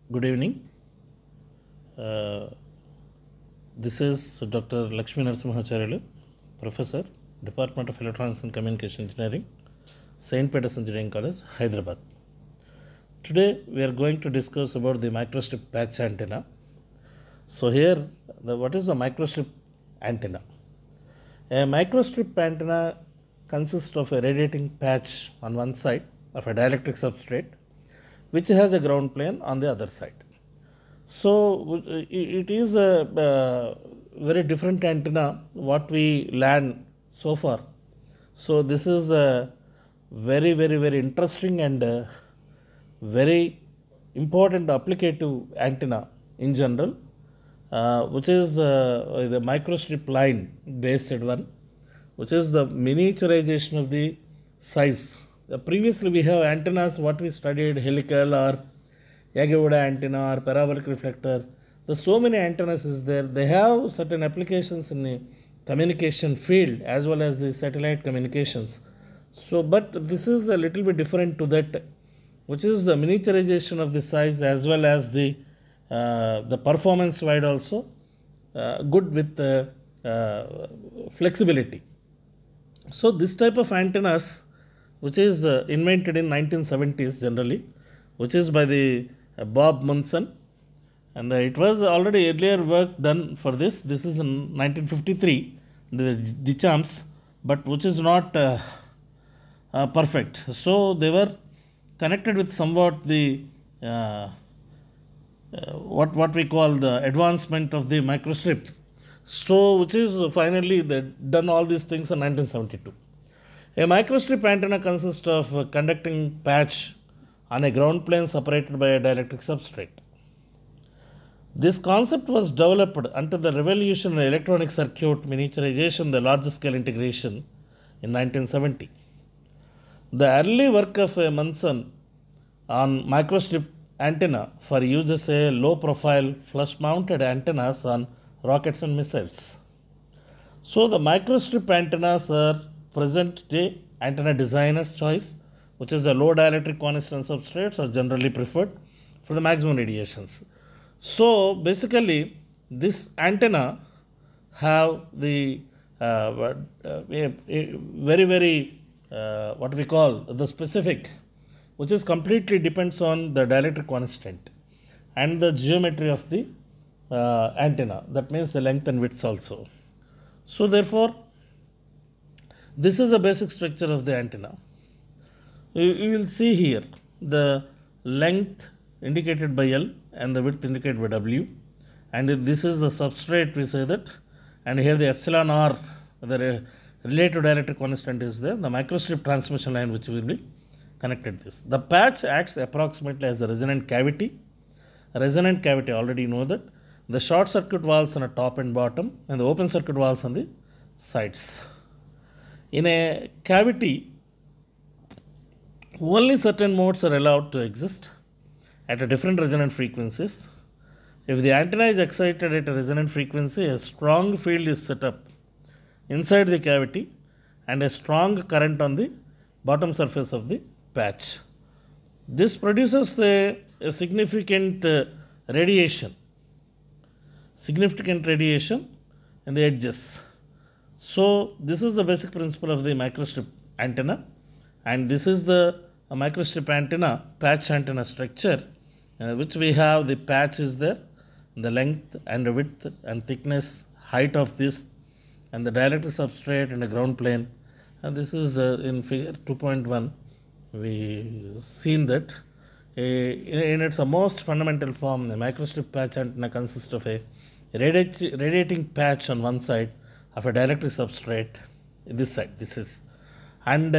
Good evening. This is Dr. Lakshmi Narasimhacharyalu, Professor, Department of Electronics and Communication Engineering, St. Peter's Engineering College, Hyderabad. Today we are going to discuss about the microstrip patch antenna. So here, what is the microstrip antenna? A microstrip antenna consists of a radiating patch on one side of a dielectric substrate which has a ground plane on the other side. So it is a very different antenna what we learned so far. So this is a very interesting and very important applicative antenna in general, which is the microstrip line based one, which is the miniaturization of the size. Previously we have antennas what we studied, helical or Yagi-Uda antenna or parabolic reflector. There's so many antennas is there. They have certain applications in the communication field as well as the satellite communications. So, but this is a little bit different to that, which is the miniaturization of the size as well as the performance wide also good with flexibility. So this type of antennas, which is invented in 1970s generally, which is by the Bob Munson, and it was already earlier work done for this. This is in 1953, the Deschamps, but which is not perfect. So they were connected with somewhat the what we call the advancement of the microstrip. So which is finally they done all these things in 1972. A microstrip antenna consists of a conducting patch on a ground plane separated by a dielectric substrate. This concept was developed until the revolution in electronic circuit miniaturization, the large scale integration in 1970. The early work of Munson on microstrip antenna for use as a low profile flush mounted antennas on rockets and missiles. So the microstrip antennas are present day antenna designer's choice, which is a low dielectric constant substrates are generally preferred for the maximum radiations. So basically this antenna have the very what we call the specific, which is completely depends on the dielectric constant and the geometry of the antenna, that means the length and width also. So therefore this is the basic structure of the antenna. You will see here the length indicated by L and the width indicated by W, and this is the substrate, we say that, and here the epsilon R, the relative dielectric constant is there, the microstrip transmission line which will be connected this. The patch acts approximately as a resonant cavity. Resonant cavity, already know that. The short circuit valves on the top and bottom and the open circuit valves on the sides. In a cavity, only certain modes are allowed to exist at a different resonant frequencies. If the antenna is excited at a resonant frequency, a strong field is set up inside the cavity and a strong current on the bottom surface of the patch. This produces a significant radiation in the edges. So this is the basic principle of the microstrip antenna, and this is the microstrip antenna patch antenna structure, which we have the patch is there, the length and the width and thickness, height of this, and the dielectric substrate and the ground plane. And this is in figure 2.1 we seen that in its most fundamental form, the microstrip patch antenna consists of a radiating patch on one side of a dielectric substrate, this side, this is, and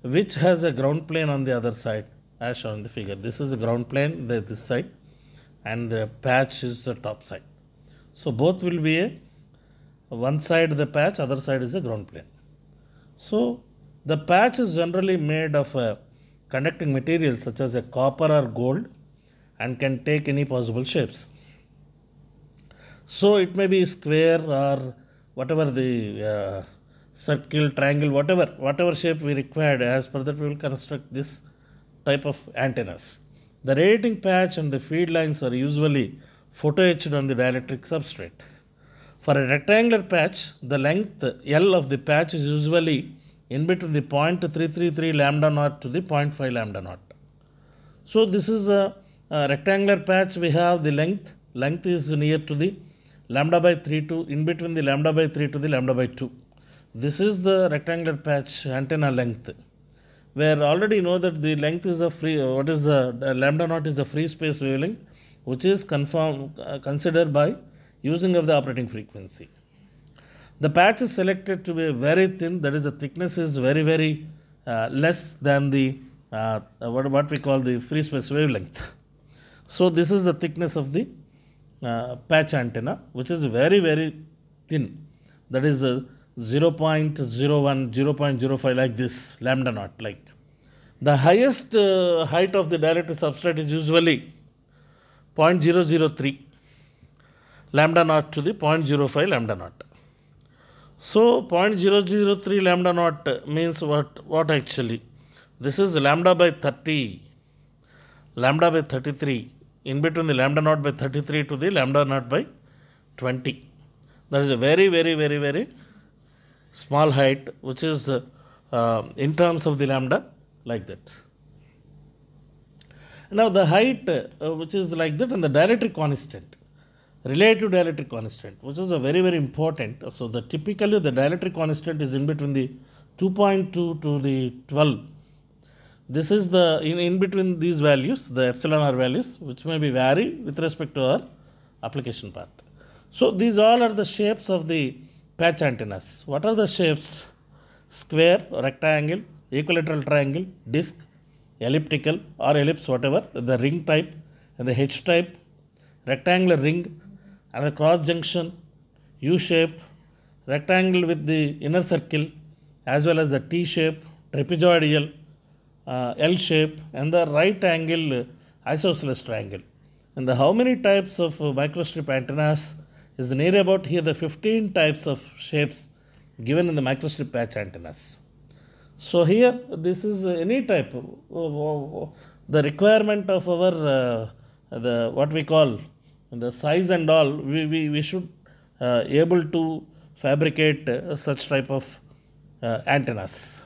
which has a ground plane on the other side as shown in the figure. This is a ground plane, this side, and the patch is the top side. So both will be one side the patch, other side is a ground plane. So the patch is generally made of a conducting material such as a copper or gold and can take any possible shapes. So it may be square or whatever the circle, triangle, whatever shape we required, as per that we will construct this type of antennas. The radiating patch and the feed lines are usually photoetched on the dielectric substrate. For a rectangular patch, the length L of the patch is usually in between the 0.333 lambda naught to the 0.5 lambda naught. So this is a rectangular patch. We have the length is near to the lambda by 3 to in between the lambda by 3 to the lambda by 2. This is the rectangular patch antenna length, where already know that the length is a free, what is the lambda naught is a free space wavelength, which is considered by using of the operating frequency. The patch is selected to be very thin, that is the thickness is very less than the what we call the free space wavelength. So this is the thickness of the patch antenna, which is very thin, that is 0.01, 0.05 like this, lambda naught like. The highest height of the dielectric substrate is usually 0.003 lambda naught to the 0.05 lambda naught. So 0.003 lambda naught means what actually? This is lambda by 30, lambda by 33, in between the lambda naught by 33 to the lambda naught by 20. That is a very small height, which is in terms of the lambda like that. Now the height which is like that, and the dielectric constant, relative dielectric constant, which is a very important. So the typically the dielectric constant is in between the 2.2 to the 12. This is the in between these values, the epsilon r values, which may be vary with respect to our application path. So these all are the shapes of the patch antennas. What are the shapes? Square, rectangle, equilateral triangle, disc, elliptical or ellipse, whatever, the ring type and the H type, rectangular ring and the cross junction, U shape, rectangle with the inner circle, as well as the T shape, trapezoidal, L shape, and the right angle isosceles triangle. And the how many types of microstrip antennas is near about here the 15 types of shapes given in the microstrip patch antennas. So here this is any type, the requirement of our the what we call the size and all, we should able to fabricate such type of antennas.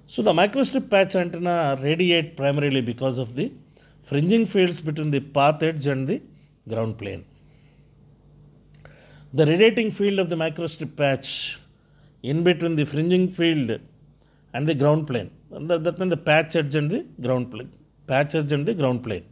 So the microstrip patch antenna radiate primarily because of the fringing fields between the path edge and the ground plane. The radiating field of the microstrip patch in between the fringing field and the ground plane, and that means the patch edge and the ground plane.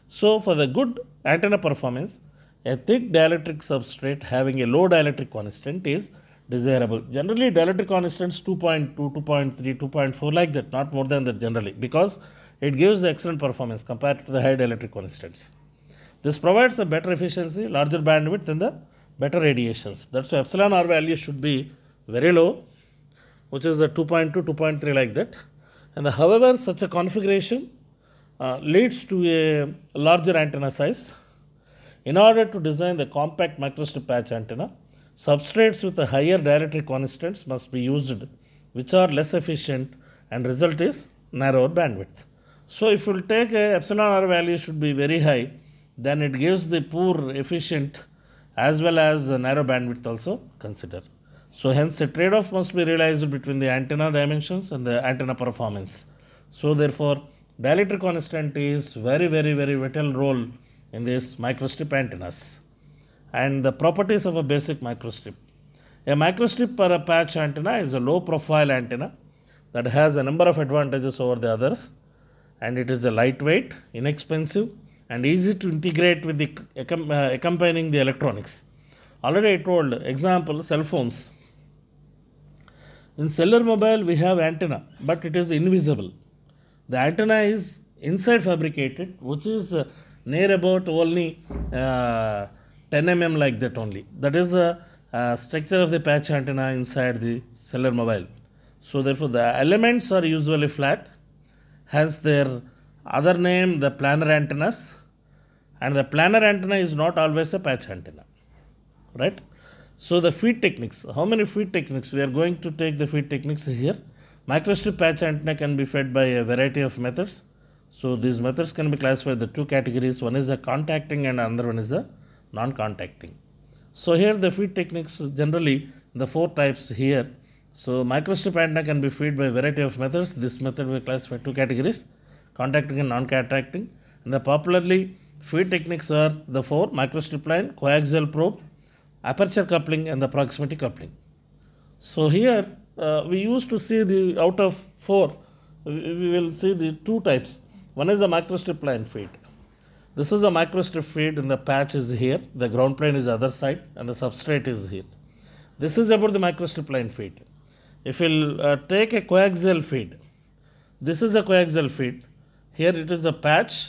So for the good antenna performance, a thick dielectric substrate having a low dielectric constant is desirable. Generally dielectric constants 2.2, 2.3, 2.4 like that, not more than that generally, because it gives the excellent performance compared to the high dielectric constants. This provides a better efficiency, larger bandwidth and the better radiations. That's why epsilon r value should be very low, which is the 2.2, 2.3 like that. And however, such a configuration leads to a larger antenna size. In order to design the compact microstrip patch antenna, substrates with a higher dielectric constants must be used, which are less efficient, and result is narrower bandwidth. So if you take a epsilon r value should be very high, then it gives the poor efficient as well as the narrow bandwidth also consider. So hence a trade-off must be realized between the antenna dimensions and the antenna performance. So therefore dielectric constant is very vital role in this microstrip antennas. And the properties of a basic microstrip. A microstrip or a patch antenna is a low profile antenna that has a number of advantages over the others, and it is a lightweight, inexpensive and easy to integrate with the accompanying the electronics. Already I told example cell phones. In cellular mobile we have antenna, but it is invisible. The antenna is inside fabricated, which is near about only 10 mm like that only. That is the structure of the patch antenna inside the cellular mobile. So therefore the elements are usually flat, hence their other name the planar antennas, and the planar antenna is not always a patch antenna, right? So the feed techniques, how many feed techniques? We are going to take the feed techniques here. Microstrip patch antenna can be fed by a variety of methods. So these methods can be classified the two categories. One is the contacting and another one is the non-contacting. So here the feed techniques generally the four types here. So microstrip antenna can be feed by a variety of methods. This method we classify two categories, contacting and non-contacting. And the popularly feed techniques are the four: microstrip line, coaxial probe, aperture coupling and the proximity coupling. So here we used to see the out of four, we will see the two types. One is the microstrip line feed. This is a microstrip feed and the patch is here, the ground plane is the other side and the substrate is here. This is about the microstrip line feed. If we'll take a coaxial feed, this is a coaxial feed. Here it is a patch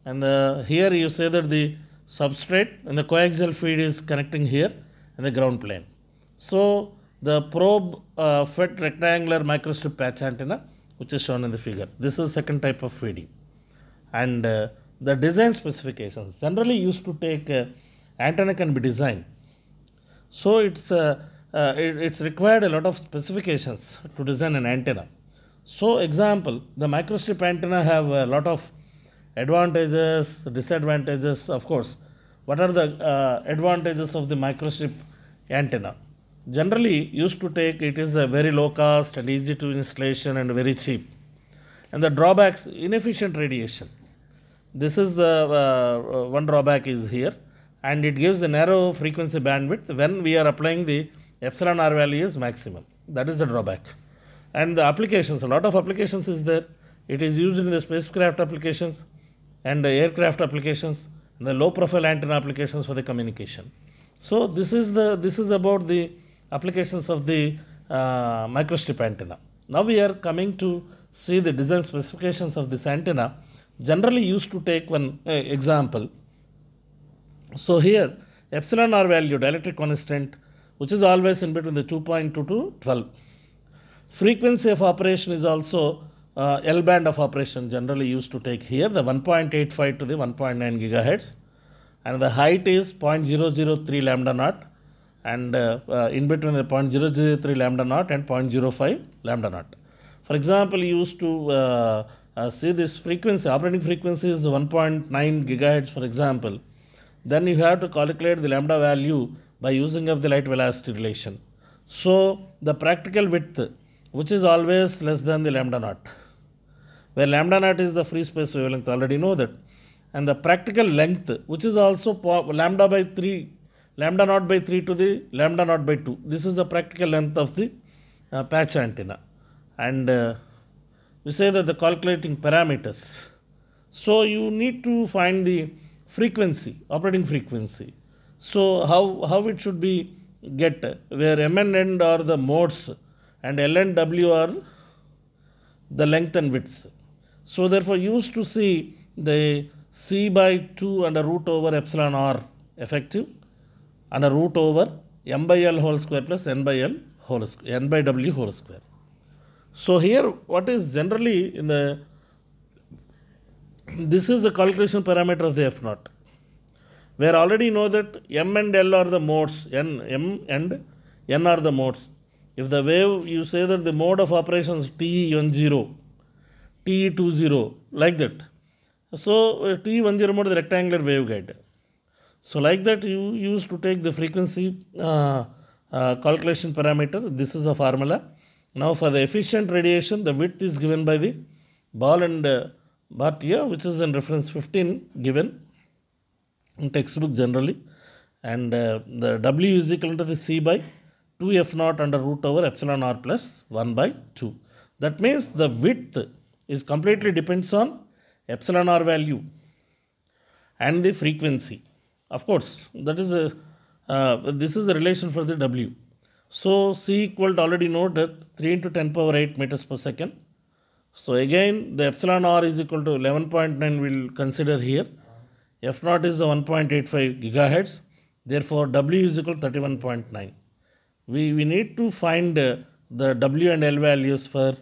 and here you say that the substrate and the coaxial feed is connecting here and the ground plane. So the probe fed rectangular microstrip patch antenna which is shown in the figure. This is second type of feeding. And the design specifications generally used to take antenna can be designed. So it's required a lot of specifications to design an antenna. So example, the microstrip antenna have a lot of advantages, disadvantages. Of course, what are the advantages of the microstrip antenna? Generally used to take, it is a very low cost and easy to installation and very cheap. And the drawbacks, inefficient radiation. This is the one drawback is here, and it gives a narrow frequency bandwidth when we are applying the epsilon r value is maximum. That is the drawback. And the applications, a lot of applications is there. It is used in the spacecraft applications and the aircraft applications and the low profile antenna applications for the communication. So this is about the applications of the microstrip antenna. Now we are coming to see the design specifications of this antenna. Generally used to take one example. So here epsilon r value, dielectric constant, which is always in between the 2.2 to 12. Frequency of operation is also L band of operation generally used to take here, the 1.85 to the 1.9 gigahertz, and the height is 0.003 lambda naught, and in between the 0.003 lambda naught and 0.05 lambda naught. For example, you used to see this frequency, operating frequency is 1.9 gigahertz for example. Then you have to calculate the lambda value by using of the light velocity relation. So the practical width, which is always less than the lambda naught, where lambda naught is the free space wavelength, already know that, and the practical length, which is also lambda by 3, lambda naught by 3 to the lambda naught by 2. This is the practical length of the patch antenna. And we say that the calculating parameters. So you need to find the frequency, operating frequency. So how it should be get, where M and N are the modes and L and W are the length and widths. So therefore used to see the C by 2 under root over epsilon r effective under root over M by L whole square plus N by L whole square, N by W whole square. So here what is generally in the, this is the calculation parameter of the F naught, where already know that M and L are the modes, M and N are the modes. If the wave, you say that the mode of operations TE10, TE20, like that. So TE10 mode is the rectangular waveguide. So like that you used to take the frequency calculation parameter. This is the formula. Now for the efficient radiation, the width is given by the Ball and Bhatia, which is in reference 15 given in textbook generally, and the W is equal to the C by 2 F naught under root over epsilon r plus 1 by 2. That means the width is completely depends on epsilon r value and the frequency. Of course, that is this is the relation for the W. So C equal to, already noted, 3 into 10 power 8 meters per second. So again the epsilon r is equal to 11.9 we'll consider here. F naught is the 1.85 gigahertz. Therefore W is equal to 31.9. We need to find the W and L values for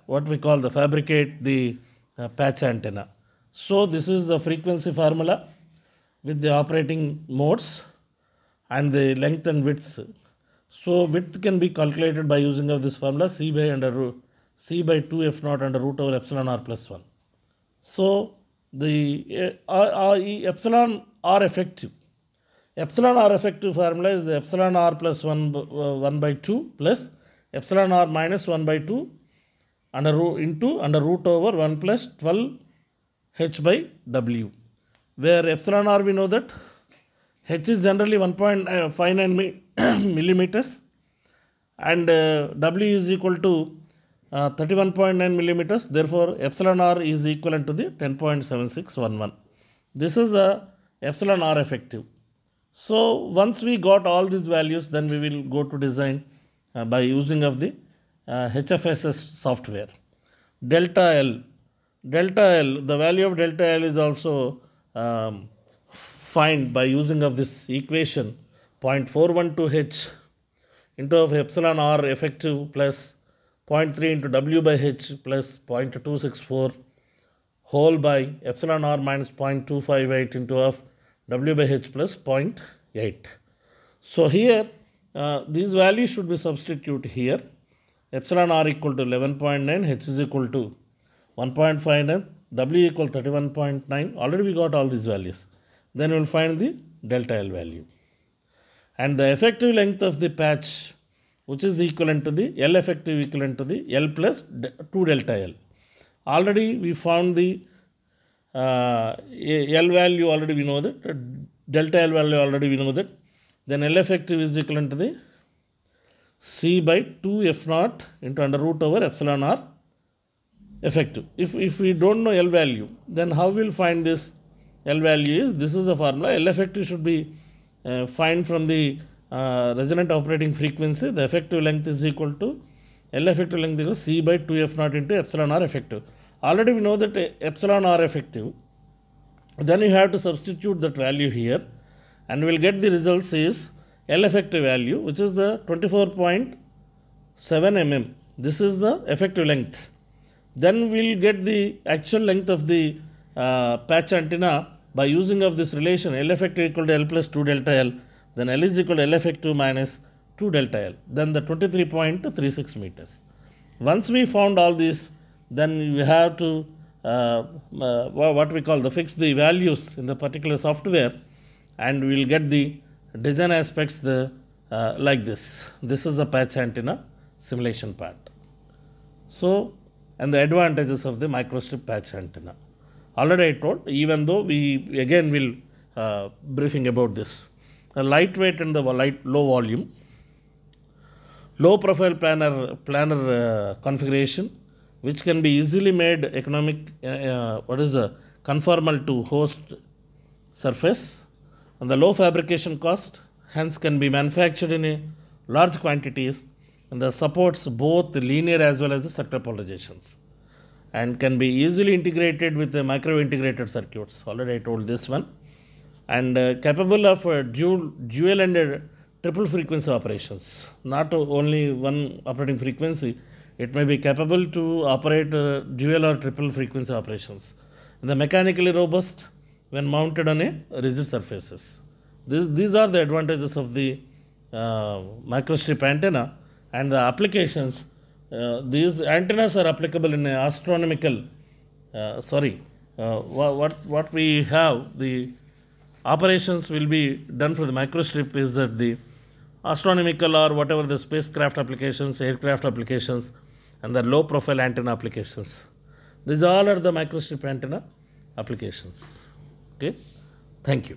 what we call the fabricate the patch antenna. So this is the frequency formula with the operating modes and the length and width. So width can be calculated by using of this formula, C by 2 F naught under root over epsilon r plus 1. So the epsilon r effective. Epsilon r effective formula is epsilon r plus 1 by 2 plus epsilon r minus 1 by 2 under root over 1 plus 12 h by w, where epsilon r we know that h is generally 1.59 millimeters and w is equal to 31.9 millimeters. Therefore, epsilon r is equivalent to the 10.7611. This is a epsilon r effective. So once we got all these values, then we will go to design by using of the HFSS software. Delta L, the value of delta L is also find by using of this equation 0.412h into of epsilon r effective plus 0.3 into w by h plus 0.264 whole by epsilon r minus 0.258 into of w by h plus 0.8. So here these values should be substituted here. Epsilon r equal to 11.9, h is equal to 1.59, w equal 31.9. Already we got all these values. Then we will find the delta L value. And the effective length of the patch, which is equivalent to the L effective equivalent to the L plus 2 delta L. Already we found the L value, already we know that, delta L value already we know that. Then L effective is equivalent to the C by 2 F naught into under root over epsilon r effective. If we don't know L value, then how we will find this L value is, this is the formula. L effective should be find from the resonant operating frequency. The effective length is equal to L effective length equals C by 2 F naught into epsilon r effective. Already we know that epsilon r effective. Then you have to substitute that value here and we will get the results is L effective value, which is the 24.7 mm. This is the effective length. Then we will get the actual length of the patch antenna by using of this relation L effective equal to L plus 2 delta L. Then L is equal to L effective minus 2 delta L. Then the 23.36 meters. Once we found all this, then we have to what we call fix the values in the particular software, and we will get the design aspects like this. This is the patch antenna simulation part. So, and the advantages of the microstrip patch antenna. Already I told, even though we again will briefing about this. A lightweight and the low volume, low profile planar configuration, which can be easily made economic, conformal to host surface, and the low fabrication cost, hence can be manufactured in large quantities, and the supports both the linear as well as the sector polarizations, and can be easily integrated with the micro integrated circuits. Already I told this one, and capable of dual and triple frequency operations. Not only one operating frequency, it may be capable to operate dual or triple frequency operations. And the mechanically robust when mounted on a rigid surfaces. These are the advantages of the microstrip antenna, and the applications. These antennas are applicable in astronomical. What we have, the operations will be done for the microstrip is that the astronomical or whatever the spacecraft applications, aircraft applications, and the low profile antenna applications. These all are the microstrip antenna applications. Okay, thank you.